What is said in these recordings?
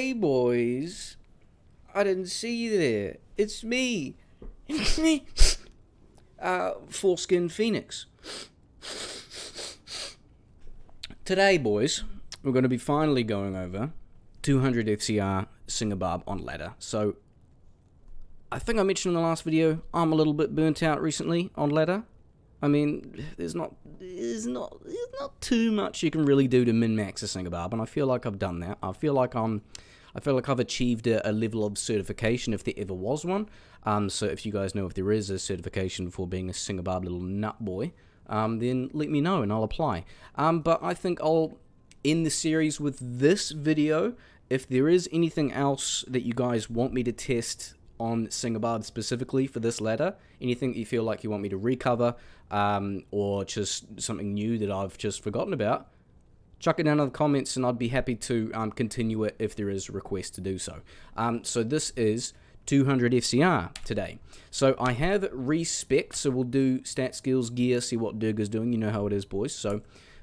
Hey boys, I didn't see you there. It's me. It's me. Foreskin Phoenix. Today, boys, we're going to be finally going over 200 FCR Singabarb on ladder. So, I think I mentioned in the last video, I'm a little bit burnt out recently on ladder. I mean, there's not too much you can really do to min-max a Singabarb, and I feel like I've done that. I feel like I've achieved a level of certification, if there ever was one. So if you guys know if there is a certification for being a Singabarb little nut boy, then let me know and I'll apply. But I think I'll end the series with this video. If there is anything else that you guys want me to test on Singabarb specifically for this ladder, anything that you feel like you want me to recover, or just something new that I've just forgotten about, chuck it down in the comments and I'd be happy to continue it if there is a request to do so. So this is 200 FCR today. So I have respect, so we'll do stat, skills, gear, see what Durga's doing. You know how it is, boys. So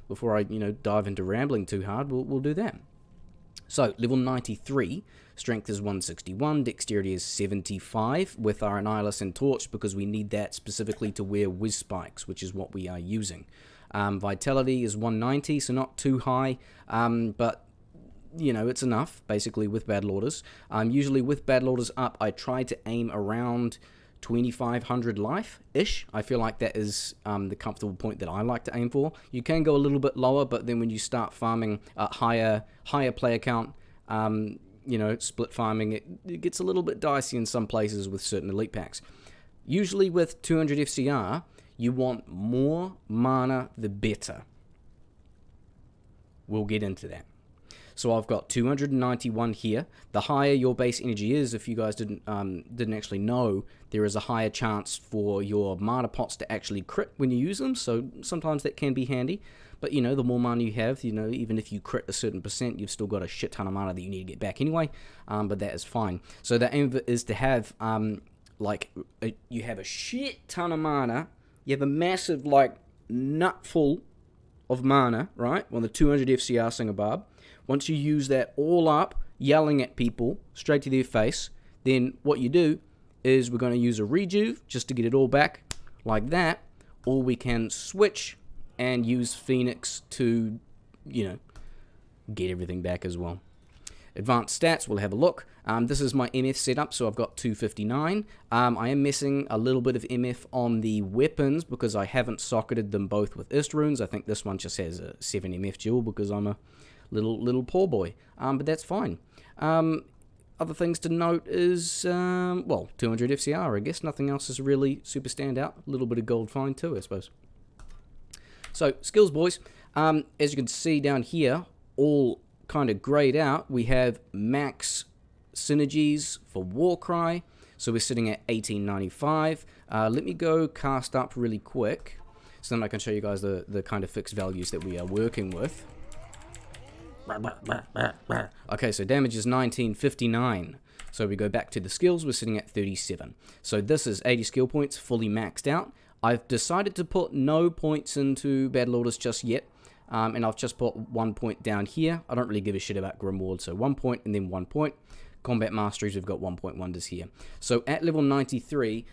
before I dive into rambling too hard, we'll do that. So level 93, strength is 161, dexterity is 75 with our Annihilus and Torch, because we need that specifically to wear Whiz Spikes, which is what we are using. Vitality is 190, so not too high, but it's enough basically with battle orders. Usually with battle orders up, I try to aim around 2500 life-ish. I feel like that is the comfortable point that I like to aim for. You can go a little bit lower, but then when you start farming higher player count, split farming, it gets a little bit dicey in some places with certain elite packs. Usually with 200 FCR, you want more mana the better. We'll get into that. So I've got 291 here. The higher your base energy is, if you guys didn't actually know, there is a higher chance for your mana pots to actually crit when you use them. So sometimes that can be handy. But the more mana you have, even if you crit a certain percent, you've still got a shit ton of mana that you need to get back anyway. But that is fine. So the aim is to have you have a shit ton of mana. You have a massive nut full of mana, right? On the 200 FCR Singabarb. Once you use that all up, yelling at people straight to their face, then what you do is we're going to use a rejuve just to get it all back like that, or we can switch and use Phoenix to, get everything back as well. Advanced stats, we'll have a look. This is my MF setup, so I've got 259. I am missing a little bit of MF on the weapons because I haven't socketed them both with Ist runes. I think this one just has a 7 MF dual because I'm a little poor boy, but that's fine. Other things to note is, 200 FCR, I guess. Nothing else is really super standout. A little bit of gold fine too, I suppose. So, skills, boys. As you can see down here, all kind of grayed out. We have max synergies for Warcry, so we're sitting at 1895. Let me go cast up really quick, so then I can show you guys the kind of fixed values that we are working with. Okay, so damage is 1959. So we go back to the skills, we're sitting at 37. So this is 80 skill points, fully maxed out. I've decided to put no points into battle orders just yet, and I've just put 1 point down here. I don't really give a shit about Grimward, so 1 point and then 1 point. Combat Masteries, we've got 1.1 wonders here. So at level 93,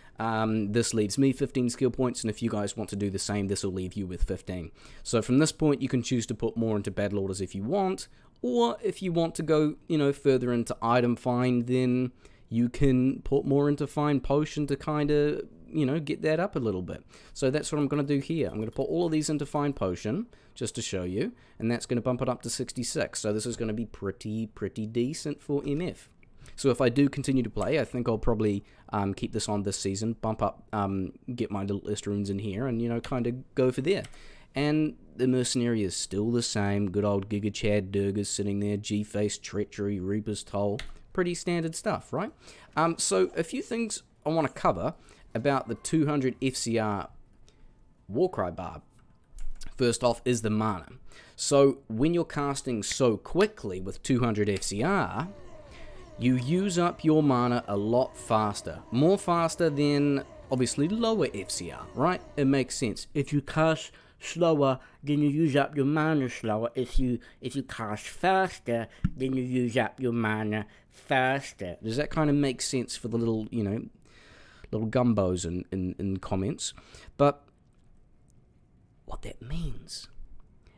this leaves me 15 skill points, and if you guys want to do the same, this will leave you with 15. So from this point, you can choose to put more into battle orders if you want, or if you want to go, further into item find, then you can put more into find potion to kind of, get that up a little bit. So that's what I'm going to do here. I'm going to put all of these into find potion, just to show you, and that's going to bump it up to 66. So this is going to be pretty decent for MF. So if I do continue to play, I think I'll probably keep this on this season, bump up, get my little Ist runes in here, and, kind of go for there. And the Mercenary is still the same. Good old Giga Chad Durga's sitting there, G-Face, Treachery, Reaper's Toll. Pretty standard stuff, right? So a few things I want to cover about the 200 FCR Warcry Barb. First off is the mana. So when you're casting so quickly with 200 FCR, you use up your mana a lot faster. More faster than obviously lower FCR, right? It makes sense. If you cast slower, then you use up your mana slower. If you cast faster, then you use up your mana faster. Does that kind of make sense for the little, you know, little gumbos in comments? But what that means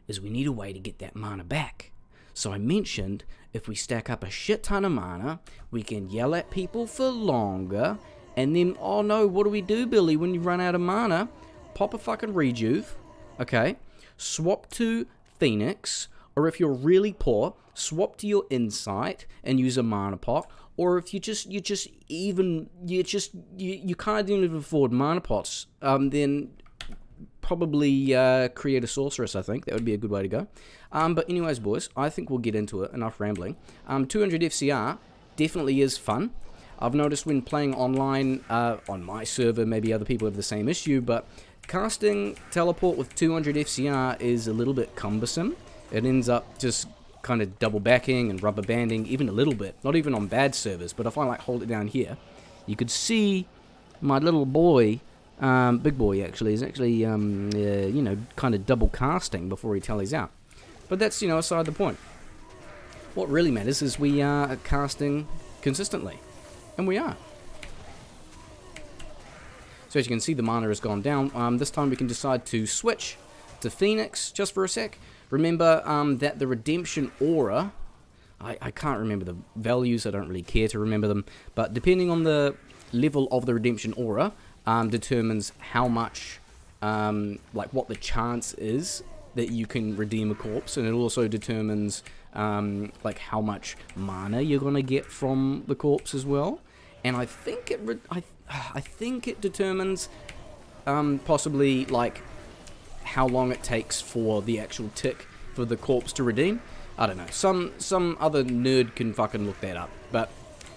is we need a way to get that mana back. So I mentioned if we stack up a shit ton of mana, we can yell at people for longer, and then, oh no, what do we do, Billy, when you run out of mana? Pop a fucking rejuve, okay? Swap to Phoenix, or if you're really poor, swap to your Insight and use a mana pot. Or if you can't even afford mana pots, then probably create a sorceress. I think that would be a good way to go. But anyways, boys, I think we'll get into it. Enough rambling. 200 FCR definitely is fun. I've noticed when playing online on my server, maybe other people have the same issue, but casting teleport with 200 FCR is a little bit cumbersome. It ends up just kind of double backing and rubber banding even a little bit. Not even on bad servers, but if I like hold it down here, you could see my little boy, big boy actually, is actually, you know, kind of double casting before he tallies out. But that's, you know, aside the point. What really matters is we are casting consistently. And we are. So as you can see, the mana has gone down. This time we can decide to switch to Phoenix just for a sec. Remember that the Redemption Aura, I can't remember the values, I don't really care to remember them, but depending on the level of the Redemption Aura, determines how much, like what the chance is that you can redeem a corpse, and it also determines like how much mana you're gonna get from the corpse as well. And I think it determines possibly like how long it takes for the actual tick for the corpse to redeem. I don't know. Some other nerd can fucking look that up, but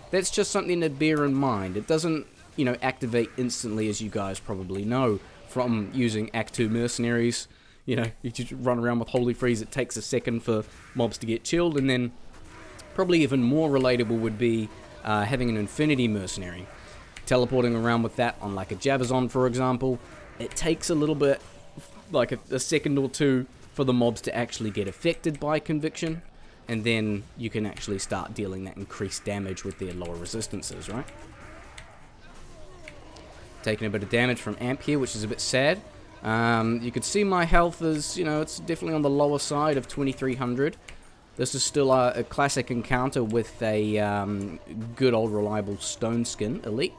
that's just something to bear in mind. It doesn't, you know, activate instantly, as you guys probably know from using Act 2 mercenaries. You know, you just run around with Holy Freeze. It takes a second for mobs to get chilled, and then probably even more relatable would be having an Infinity Mercenary. Teleporting around with that on like a Javazon, for example, it takes a little bit, like a second or two for the mobs to actually get affected by Conviction, and then you can actually start dealing that increased damage with their lower resistances, right? Taking a bit of damage from Amp here, which is a bit sad. You could see my health is, you know, it's definitely on the lower side of 2300. This is still a classic encounter with a good old reliable Stone Skin Elite.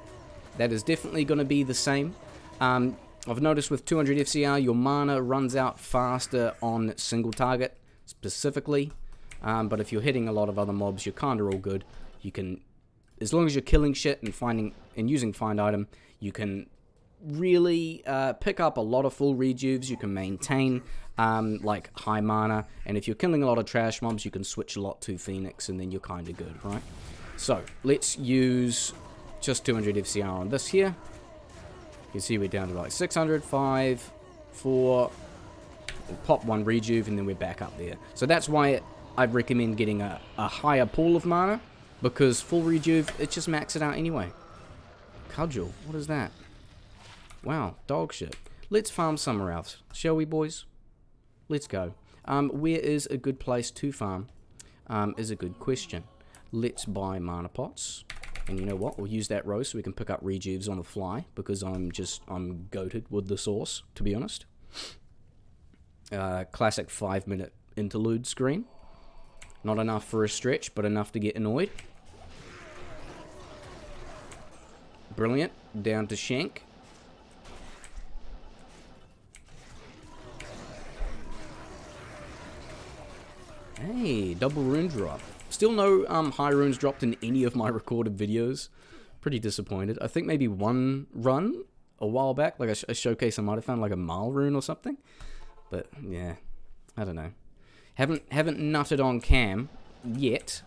That is definitely going to be the same. I've noticed with 200 FCR, your mana runs out faster on single target, specifically. But if you're hitting a lot of other mobs, you're kind of all good. You can, as long as you're killing shit and using Find Item, you can really pick up a lot of full rejuves. You can maintain like high mana, and if you're killing a lot of trash mobs, you can switch a lot to Phoenix, and then you're kind of good, right? So let's use just 200 FCR on this here. You can see we're down to like 600, 5, 4, we'll pop one rejuve, and then we're back up there. So that's why I'd recommend getting a higher pool of mana, because full rejuve, it just maxes it out anyway. Cudgel, what is that? Wow, dog shit. Let's farm somewhere else, shall we, boys? Let's go. Where is a good place to farm? Is a good question. Let's buy mana pots. And you know what? We'll use that row so we can pick up rejuves on the fly, because I'm goated with the sauce, to be honest. Classic 5-minute interlude screen. Not enough for a stretch, but enough to get annoyed. Brilliant. Down to Shank. Hey, double rune drop. Still no high runes dropped in any of my recorded videos. Pretty disappointed. I think maybe one run a while back, like a showcase, I might have found like a Mile rune or something. But yeah, I don't know. Haven't nutted on cam yet,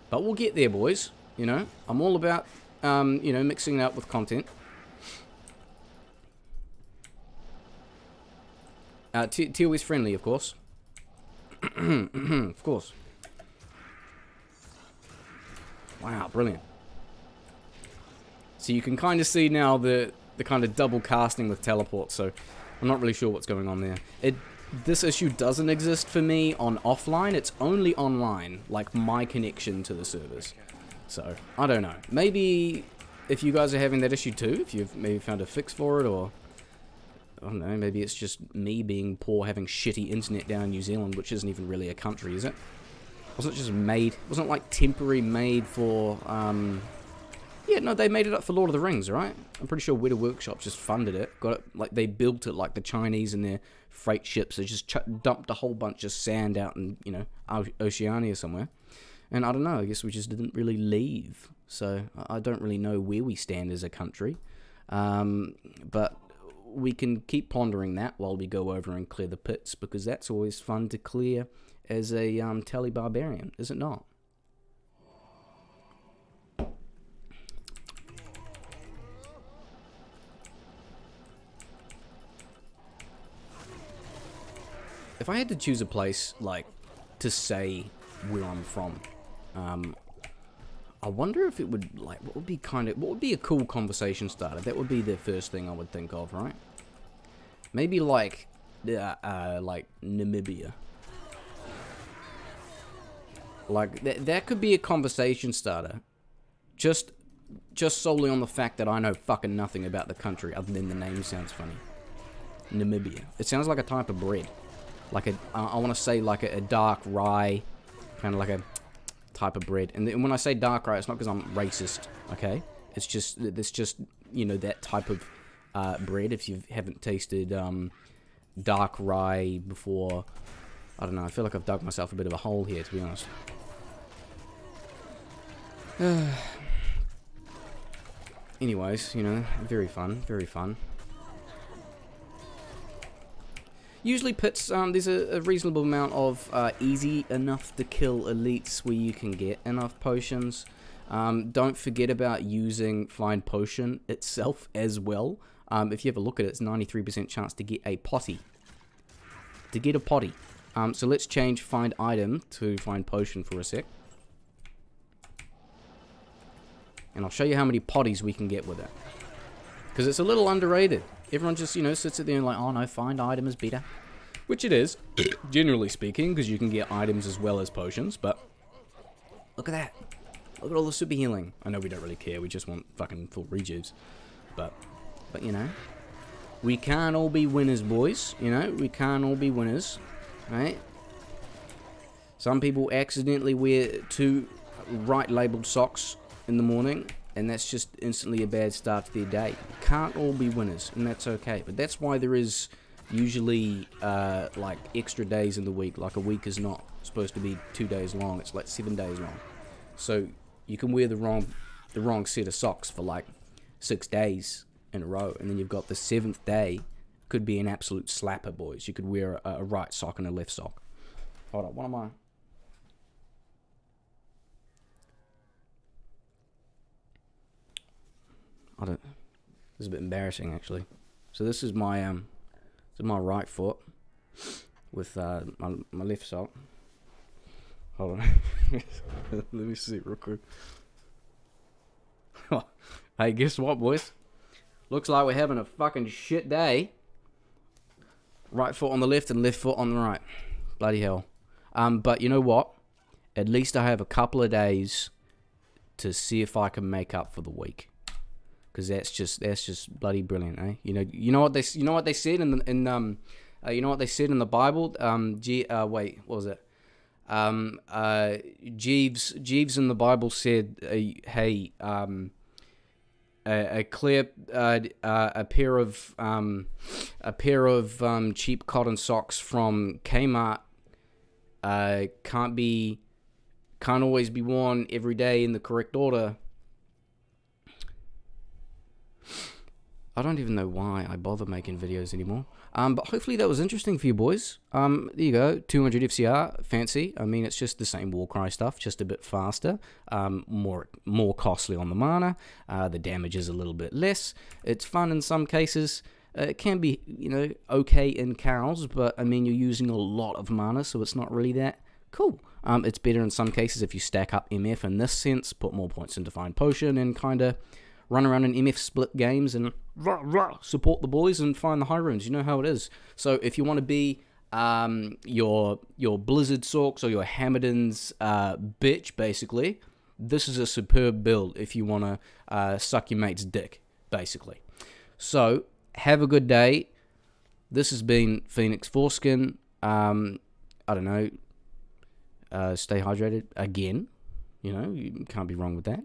but we'll get there, boys. You know, I'm all about you know, mixing it up with content. TOS friendly, of course. Of course. Wow, brilliant. So you can kind of see now that the kind of double casting with teleport, so I'm not really sure what's going on there. This issue doesn't exist for me on offline, it's only online, like my connection to the servers. So, I don't know. Maybe if you guys are having that issue too, if you've maybe found a fix for it, or I don't know, maybe it's just me being poor, having shitty internet down in New Zealand, which isn't even really a country, is it? Wasn't it just made, wasn't it like temporary made for, yeah, no, they made it up for Lord of the Rings, right? I'm pretty sure Weta Workshop just funded it, got it, like they built it like the Chinese and their freight ships, they just dumped a whole bunch of sand out in, you know, Oceania somewhere. And I don't know, I guess we just didn't really leave. So I don't really know where we stand as a country. But we can keep pondering that while we go over and clear the pits, because that's always fun to clear as a Tally Barbarian, is it not? If I had to choose a place, like, to say where I'm from, I wonder if it would, like, what would be a cool conversation starter? That would be the first thing I would think of, right? Maybe, like Namibia. Like, that could be a conversation starter. Just solely on the fact that I know fucking nothing about the country, other than the name sounds funny. Namibia. It sounds like a type of bread. Like I want to say like a dark rye, kind of like a type of bread. And when I say dark rye, it's not because I'm racist, okay? It's just, you know, that type of bread. If you haven't tasted dark rye before, I don't know, I feel like I've dug myself a bit of a hole here, to be honest. Anyways, you know, very fun, very fun. Usually pits, there's a reasonable amount of easy enough to kill elites where you can get enough potions. Don't forget about using Find Potion itself as well. If you have a look at it, it's 93% chance to get a potty. So let's change Find Item to Find Potion for a sec. And I'll show you how many potties we can get with it. Because it's a little underrated. Everyone just, you know, sits at there and like, oh no, Find Item is better. Which it is, generally speaking, because you can get items as well as potions, but look at that. Look at all the super healing. I know we don't really care, we just want fucking full rejuves. But you know, we can't all be winners, boys. You know, we can't all be winners, right? Some people accidentally wear 2 right-labeled socks in the morning, and that's just instantly a bad start to their day. Can't all be winners, and that's okay. But that's why there is usually like extra days in the week. Like a week is not supposed to be 2 days long, it's like 7 days long. So you can wear the wrong set of socks for like 6 days in a row, and then you've got the 7th day could be an absolute slapper, boys. You could wear a right sock and a left sock. Hold on, what am I? This is a bit embarrassing actually. So this is my right foot with my left sock. Hold on. Let me see real quick. Hey, guess what, boys? Looks like we're having a fucking shit day. Right foot on the left and left foot on the right. Bloody hell. But you know what? At least I have a couple of days to see if I can make up for the week. Because that's just bloody brilliant, eh? You know what they said in the Bible. Wait, what was it? Jeeves in the Bible said, "Hey, a pair of cheap cotton socks from Kmart can't always be worn every day in the correct order." I don't even know why I bother making videos anymore. But hopefully that was interesting for you boys. There you go, 200 FCR, fancy. I mean, it's just the same Warcry stuff, just a bit faster, more costly on the mana. The damage is a little bit less. It's fun in some cases. It can be, you know, okay in cows, but I mean, you're using a lot of mana, so it's not really that cool. It's better in some cases if you stack up MF in this sense, put more points into Find Potion, and kind of run around in MF split games and support the boys and find the high runes. You know how it is. So if you want to be your Blizzard Sorks or your Hammerdon's bitch, basically, this is a superb build if you want to suck your mate's dick, basically. So have a good day. This has been Phoenix Foreskin. I don't know. Stay hydrated again. You know, you can't be wrong with that.